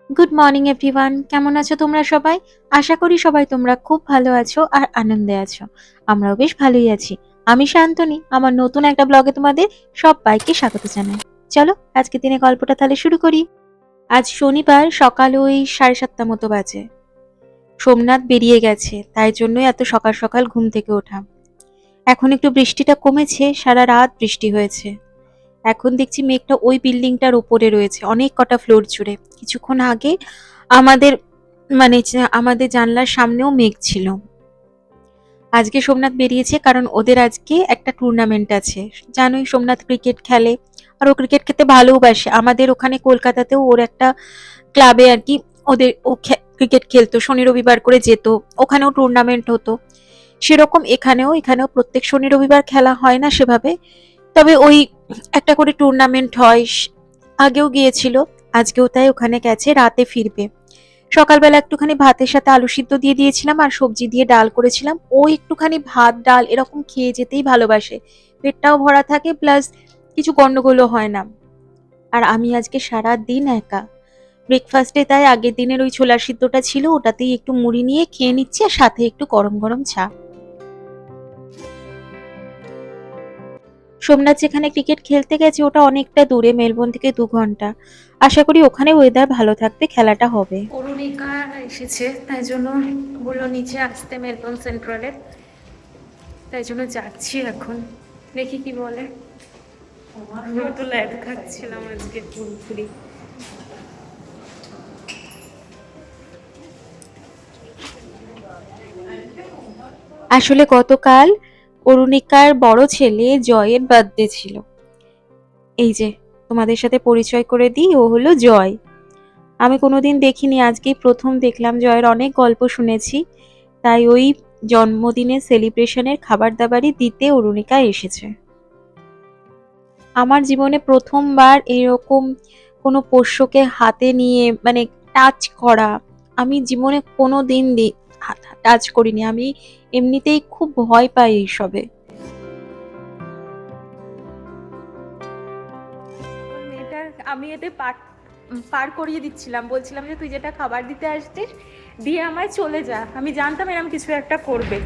Good morning everyone, কেমন আছো তোমরা সবাই? আশা করি সবাই তোমরা খুব ভালো আছো আর আনন্দে আছো। আমরাও বেশ ভালোই আছি। আমি শান্তনী, আমার নতুন একটা ব্লগে তোমাদের সবাইকে স্বাগত জানাই। চলো আজকে দিনে গল্পটা তাহলে শুরু করি। আজ শনিবার সকাল ওই 7:30 মতো বাজে। সোমনাথ বেরিয়ে গেছে, তাই জন্যই এত সকাল সকাল ঘুম থেকে ওঠা। এখন একটু বৃষ্টিটা কমেছে, সারা রাত বৃষ্টি হয়েছে। এখন দেখছি মেঘটা ওই বিল্ডিংটার উপরে রয়েছে, অনেক কটা ফ্লোর জুড়ে। কিছুক্ষণ আগে আমাদের আমাদের জানলার সামনেও মেঘ ছিল। আজকে সোমনাথ বেরিয়েছে কারণ ওদের আজকে একটা টুর্নামেন্ট আছে। জানোই সোমনাথ ক্রিকেট খেলে, আর ও ক্রিকেট খেলতে ভালোবাসে। আমাদের ওখানে কলকাতাতেও ওর একটা ক্লাবে আর কি ও ক্রিকেট খেলতো, শনি রবিবার করে যেত, ওখানেও টুর্নামেন্ট হতো। সেরকম এখানেও প্রত্যেক শনি রবিবার খেলা হয় না সেভাবে, তবে ওই একটা করে টুর্নামেন্ট হয়। আগেও গিয়েছিল, আজকেও তাই ওখানে গেছে, রাতে ফিরবে। সকালবেলা একটুখানি ভাতের সাথে আলু সিদ্ধ দিয়ে দিয়েছিলাম আর সবজি দিয়ে ডাল করেছিলাম। ও একটুখানি ভাত ডাল এরকম খেয়ে যেতেই ভালোবাসে, পেটটাও ভরা থাকে, প্লাস কিছু গন্ডগোলও হয় না। আর আমি আজকে সারা দিন একা। ব্রেকফাস্টে তাই আগের দিনের ওই ছোলা সিদ্ধটা ছিল, ওটাতেই একটু মুড়ি নিয়ে খেয়ে নিচ্ছি, আর সাথে একটু গরম গরম চা। সোমনাথ যেখানে ক্রিকেট খেলতে গেছে ওটা অনেকটা দূরে, মেলবোর্ন থেকে 2 ঘন্টা। আশা করি ওখানে ওয়েদার ভালো থাকবে, খেলাটা হবে। অরুণিকা এসেছে, তাই জন্য বললো নিচে আসতে মেলবোর্ন সেন্ট্রালে, তাই জন্য যাচ্ছি এখন, দেখি কি বলে। আমিও তো ল্যাদ খাচ্ছিলাম আজকে পুরোপুরি। আসলে গতকাল অরুণিকার বড় ছেলে জয়ের বার্থডে ছিল। এই যে তোমাদের সাথে পরিচয় করে দিই, ও হলো জয়। আমি কোনোদিন দেখিনি, আজকেই প্রথম দেখলাম। জয়ের অনেক গল্প শুনেছি, তাই ওই জন্মদিনের সেলিব্রেশনের খাবার দাবারই দিতে অরুণিকা এসেছে। আমার জীবনে প্রথমবার এরকম কোনো পোষ্যকে হাতে নিয়ে টাচ করা, আমি জীবনে কোনো দিন টাচ করিনি। আমি এমনিতেই খুব ভয় পাই এইসবে। মেয়েটার আমি এতে পার করিয়ে দিচ্ছিলাম, বলছিলাম যে তুই যেটা খাবার দিতে আসছিস দিয়ে আমায় চলে যা, আমি জানতাম এরকম কিছু একটা করবে।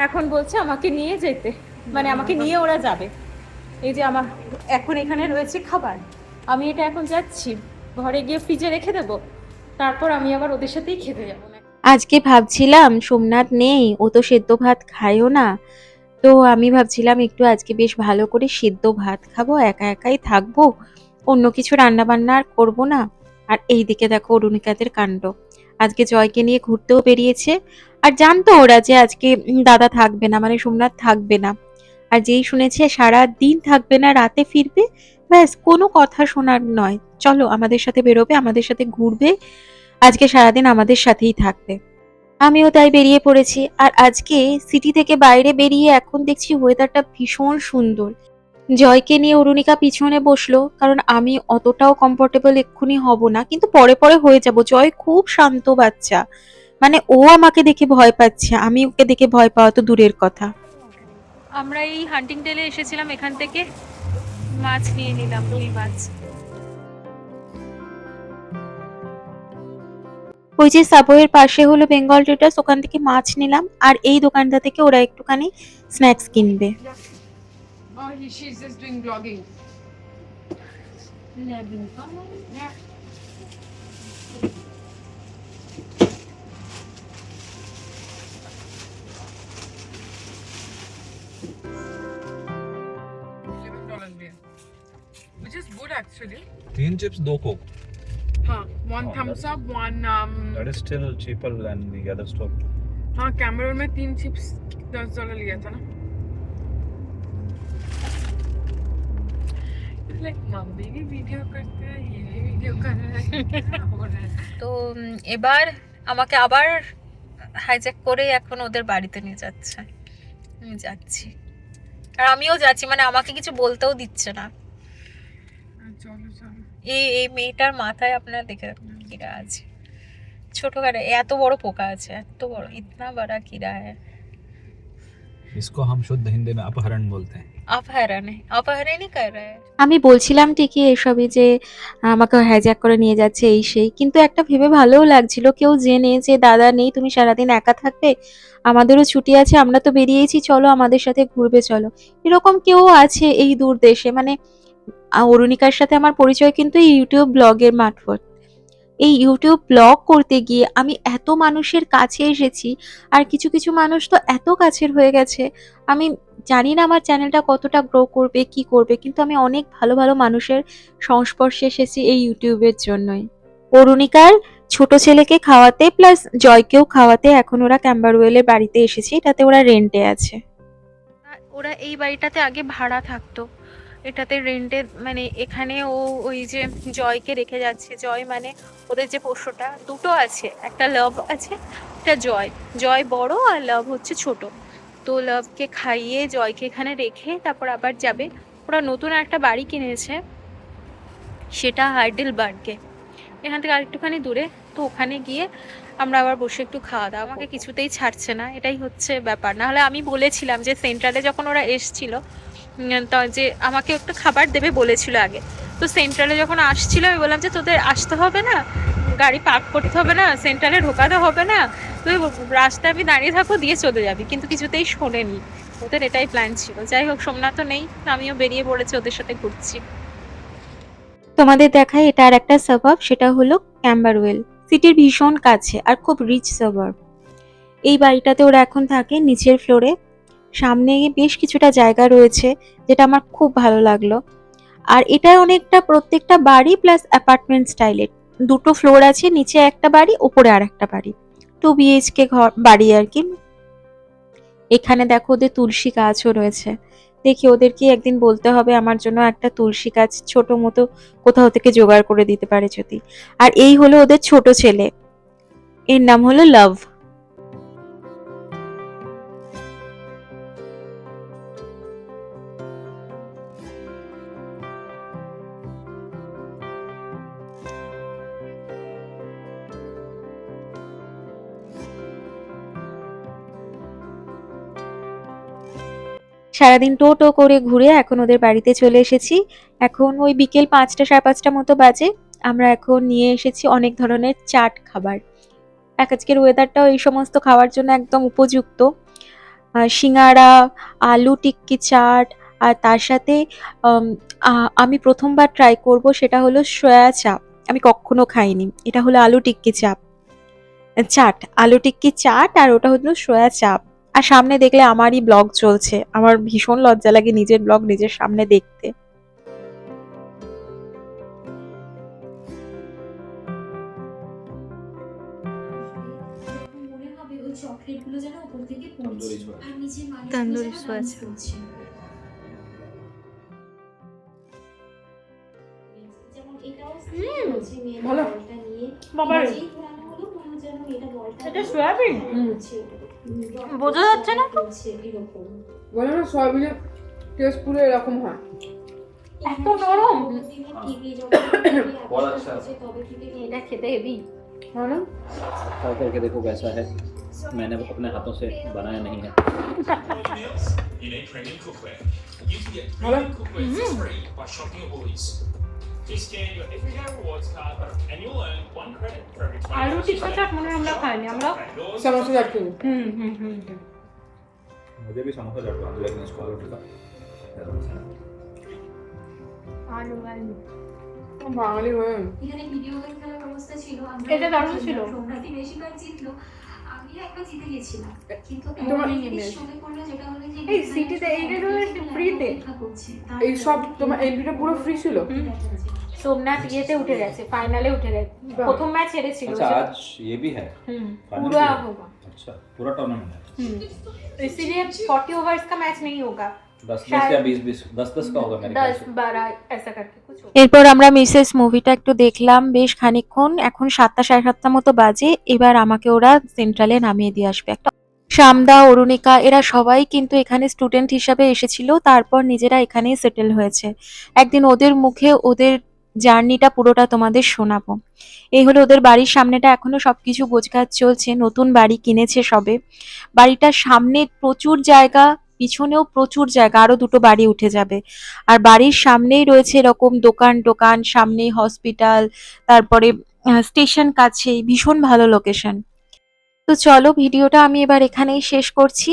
এখন বলছে আমাকে নিয়ে যেতে, আমাকে নিয়ে ওরা যাবে। এই যে আমার এখন এখানে রয়েছে খাবার, আমি এটা এখন যাচ্ছি ঘরে গিয়ে ফ্রিজে রেখে দেবো, তারপর আমি আবার ওদের সাথেই খেতে যাবো। আজকে ভাবছিলাম সোমনাথ নেই, ও তো সেদ্ধ ভাত খায়ও না, তো আমি ভাবছিলাম একটু আজকে বেশ ভালো করে সেদ্ধ ভাত খাবো, একা একাই থাকবো, অন্য কিছু রান্না বান্না আর করবো না। আর এইদিকে দেখো অরুণিকাদের কাণ্ড, আজকে জয়কে নিয়ে ঘুরতেও বেরিয়েছে। আর জানতো ওরা যে আজকে দাদা থাকবে না, সোমনাথ থাকবে না। আর যেই শুনেছে সারা দিন থাকবে না, রাতে ফিরবে, ব্যাস কোনো কথা শোনার নয়, চলো আমাদের সাথে বেরোবে, আমাদের সাথে ঘুরবে, আজকে সারাদিন আমাদের সাথেই থাকবে। আমিও তাই বেরিয়ে পড়েছি। আর আজকে সিটি থেকে বাইরে বেরিয়ে এখন দেখছি ওয়েদারটা ভীষণ সুন্দর। জয়কে নিয়ে অরুণিকা পিছনে বসলো, কারণ আমি অতটাও কমফোর্টেবল এক্ষুনি হব না, কিন্তু পরে পরে হয়ে যাব। জয় খুব শান্ত বাচ্চা, ও আমাকে দেখে ভয় পাচ্ছে, আমি ওকে দেখে ভয় পাওয়া তো দূরের কথা। আমরা এই হান্টিং টেলে এসেছিলাম, এখান থেকে মাছ নিয়ে নিলাম, রুই মাছ। ওই যে সাবওয়ের পাশে হলো বেঙ্গল ট্রেডার্স, ওখান থেকে মাছ নিলাম, আর এই দোকানটা থেকে ওরা একটুখানি স্ন্যাক্স কিনবে। She's just doing vlogging. Yeah. $11 beer, which is good actually. 3 chips, 2 Coke. Huh. One thumbs up, one That is still cheaper than the other store. हाँ कैमरोन में 3 चिप्स $10 लिया था ना। मम्मी भी वीडियो करते हैं, ये भी वीडियो कर रहा है। তো এবার আমাকে আবার হাইজ্যাক করে এখন ওদের বাড়িতে নিয়ে যাচ্ছে। আমি যাচ্ছি, আর আমিও যাচ্ছি, আমাকে কিছু বলতেও দিচ্ছে না। চলো চলো। এই মেয়েটার মাথায় আপনারা দেখে কিরা আছে, ছোটখাটো এত বড় পোকা আছে, এত বড়, ইতনা বড় কিরা হ্যায়। इसको हम शुद्ध हिंदी में अपहरण बोलते हैं। अपहरण ही कर रहा है। আমি বলছিলাম ঠিকই এসবই যে আমাকে হাইজ্যাক করে নিয়ে যাচ্ছে এই সেই, কিন্তু একটা ভেবে ভালোও লাগছিল কেউ জেনে যে দাদা নেই, তুমি সারাদিন একা থাকবে, আমাদেরও ছুটি আছে, আমরা তো বেরিয়েছি, চলো আমাদের সাথে ঘুরবে চলো, এরকম কেউ আছে এই দূর দেশে। মানে অরুণিকার সাথে আমার পরিচয় কিন্তু এই ইউটিউব ব্লগের মারফত। এই ইউটিউব ব্লগ করতে গিয়ে আমি এত মানুষের কাছে এসেছি, আর কিছু কিছু মানুষ তো এত কাছের হয়ে গেছে। আমি জানি না আমার চ্যানেলটা কতটা গ্রো করবে কি করবে, কিন্তু আমি অনেক ভালো ভালো মানুষের সংস্পর্শে এসেছি এই ইউটিউবের জন্যই। অরুণিকার ছোট ছেলেকে খাওয়াতে প্লাস জয়কেও খাওয়াতে এখন ওরা ক্যাম্বারওয়েলের বাড়িতে এসেছে, এটাতে ওরা রেন্টে আছে। ওরা এই বাড়িটাতে আগে ভাড়া থাকতো, এটাতে রেন্টে, মানে এখানে ও ওই যে জয়কে রেখে যাচ্ছে। জয় মানে ওদের যে পোষ্যটা, দুটো আছে, একটা লাভ আছে, একটা জয়। জয় বড় আর লাভ হচ্ছে ছোট। তো লাভকে খাইয়ে জয়কে এখানে রেখে তারপর আবার যাবে। ওরা নতুন একটা বাড়ি কিনেছে, সেটা হাইডেলবার্গে, এখান থেকে আরেকটুখানি দূরে। তো ওখানে গিয়ে আমরা আবার বসে একটু খাওয়া দাওয়া, আমাকে কিছুতেই ছাড়ছে না, এটাই হচ্ছে ব্যাপার। নাহলে আমি বলেছিলাম যে সেন্ট্রালে যখন ওরা এসছিল, তো যে আমাকে একটু খাবার দেবে বলেছিল আগে। তো সেন্ট্রালে যখন আসছিল আমি বললাম যে তোদের আসতে হবে না, গাড়ি পার্ক করতে হবে না, সেন্ট্রালে ঢোকাতে হবে না, তুই রাস্তায় আমি দাঁড়িয়ে থাকো, দিয়ে চলে যাবি। কিন্তু কিছুতেই শোনেনি, ওদের এটাই প্ল্যান ছিল। যাই হোক, সোমনাথ তো নেই, আমিও বেরিয়ে পড়েছি, ওদের সাথে ঘুরছি। তোমাদের দেখায় এটা আর একটা সাবাব, সেটা হলো ক্যাম্বারওয়েল, সিটির ভীষণ কাছে আর খুব রিচ সাবাব। এই বাড়িটাতে ওরা এখন থাকে নিচের ফ্লোরে। সামনে বেশ কিছুটা জায়গা রয়েছে, যেটা আমার খুব ভালো লাগলো। আর এটা অনেকটা প্রত্যেকটা বাড়ি প্লাস অ্যাপার্টমেন্ট স্টাইলের, দুটো ফ্লোর আছে, নিচে একটা বাড়ি ওপরে আর একটা বাড়ি, 2 BHK ঘর বাড়ি আর কি। এখানে দেখো ওদের তুলসী গাছও রয়েছে, দেখি ওদেরকে একদিন বলতে হবে আমার জন্য একটা তুলসী গাছ ছোট মতো কোথাও থেকে জোগাড় করে দিতে পারে যদি। আর এই হলো ওদের ছোট ছেলে, এর নাম হলো লাভ। সারাদিন টো করে ঘুরে এখন ওদের বাড়িতে চলে এসেছি। এখন ওই বিকেল 5টা 5:30 মতো বাজে। আমরা এখন নিয়ে এসেছি অনেক ধরনের চাট খাবার। আজকের ওয়েদারটাও এই সমস্ত খাওয়ার জন্য একদম উপযুক্ত। সিঙ্গারা, আলু টিক্কি চাট, আর তার সাথে আমি প্রথমবার ট্রাই করব, সেটা হলো সয়া চাপ। আমি কখনো খাইনি। এটা হলো আলু টিক্কি চাট, আলু টিক্কি চাট, আর ওটা হলো সয়া চাপ। আর সামনে দেখলে আমারই ব্লগ চলছে, আমার ভীষণ লজ্জা লাগে নিজের ব্লগ নিজের সামনে দেখতে। মনে হবে ওই চকলেটগুলো যেন উপর থেকে পড়ছে আর নিচের তন্দুরি মানুষগুলো ছোঁয়া যেন আছে। করছে। যেমন এটাও হচ্ছে মেয়ের ভালো। বলটা নিয়ে বাবার। যেই ঘোরানো হলো মনে যেন এটা বলটা এটা সয়াবিন? হচ্ছে বোঝা যাচ্ছে না তো? হচ্ছে এরকম বলে না সয়াবিনের টেস্ট পুরো এরকম হয়। এত নরম। টিভি যখন বড় আচ্ছা। তবে থেকে এটা খেতে হেভি। হয় না? ट्राई करके देखो कैसा है। मैंने अपने हाथों से बनाया नहीं है। You need premium cookware. You can get Hello? premium cookware for free by shopping at Woolies. Just scan your Everyday Rewards card and you'll earn 1 credit for every 20 আলু টিক্কা চাট মনে হয় আমরা খাইনি আমরা। समोसा जाती हूँ। मुझे भी समोसा चाट पसंद है, लेकिन इसको आलू टिक्का ज़्यादा पसंद है। আলু আলু। বাঙালি হয়ে এখানে ভিডিও গেম খেলার ব্যবস্থা ছিল। আমরা এটা দারুণ ছিল। সোমনাথই বেশিরভাগ জিতলো, আমি একবার জিতে গেছিলাম। কিন্তু তোমার- একটা জিনিস চোখে পড়লো, যেটা হলো যে এই সিটিতে এই গেমগুলো ফ্রিতে। অপেক্ষা করছে। এই সব তোমার এন্ট্রিটা পুরো ফ্রি ছিল। সোমনাথ ইয়েতে উঠে গেছে, ফাইনালে উঠে গেছে। বাহ। প্রথম ম্যাচ হেরেছিল। अच्छा आज ये भी है। Final पूरा भी है? होगा। अच्छा पूरा टूर्नामेंट है। इसीलिए 40 ओवर्स का मैच नहीं होगा, 10-10 या 20-20 10-10 का होगा मेरे ख्याल 10 से। 12 ऐसा करके कुछ होगा। এরপর আমরা মিসেস মুভিটা একটু দেখলাম বেশ খানিকক্ষণ। এখন 7টা 7:30 মতো বাজে। এবার আমাকে ওরা সেন্ট্রালে নামিয়ে দিয়ে আসবে। একটা শ্যামদা, অরুণিকা এরা সবাই কিন্তু এখানে স্টুডেন্ট হিসাবে এসেছিল, তারপর নিজেরা এখানেই সেটেল হয়েছে। একদিন ওদের মুখে ওদের জার্নিটা পুরোটা তোমাদের শোনাবো। এই হলো ওদের বাড়ির সামনেটা, এখনো সবকিছু গোছগাছ চলছে, নতুন বাড়ি কিনেছে সবে। বাড়িটার সামনে প্রচুর জায়গা, পিছনেও প্রচুর জায়গা, আরো দুটো বাড়ি উঠে যাবে। আর বাড়ির সামনেই রয়েছে এরকম দোকান টোকান, সামনেই হসপিটাল, তারপরে স্টেশন কাছেই, ভীষণ ভালো লোকেশন। তো চলো ভিডিওটা আমি এবার এখানেই শেষ করছি।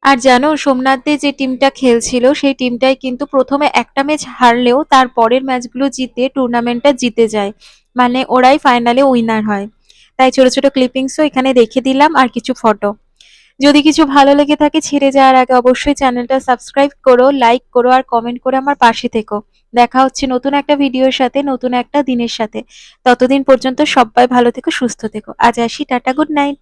আর জানো সোমনাথদের যে টিমটা খেলছিল সেই টিমটাই কিন্তু প্রথমে একটা ম্যাচ হারলেও তার পরের ম্যাচগুলো জিতে টুর্নামেন্টটা জিতে যায়, মানে ওরাই ফাইনালে উইনার হয়। তাই ছোট ছোট ক্লিপিংসও এখানে রেখে দিলাম আর কিছু ফটো। যদি কিছু ভালো লেগে থাকে ছেড়ে যাওয়ার আগে অবশ্যই চ্যানেলটা সাবস্ক্রাইব করো, লাইক করো আর কমেন্ট করে আমার পাশে থেকো। দেখা হচ্ছে নতুন একটা ভিডিওর সাথে, নতুন একটা দিনের সাথে। ততদিন পর্যন্ত সবাই ভালো থেকো, সুস্থ থেকো। আজ আসি, টাটা, গুড নাইট।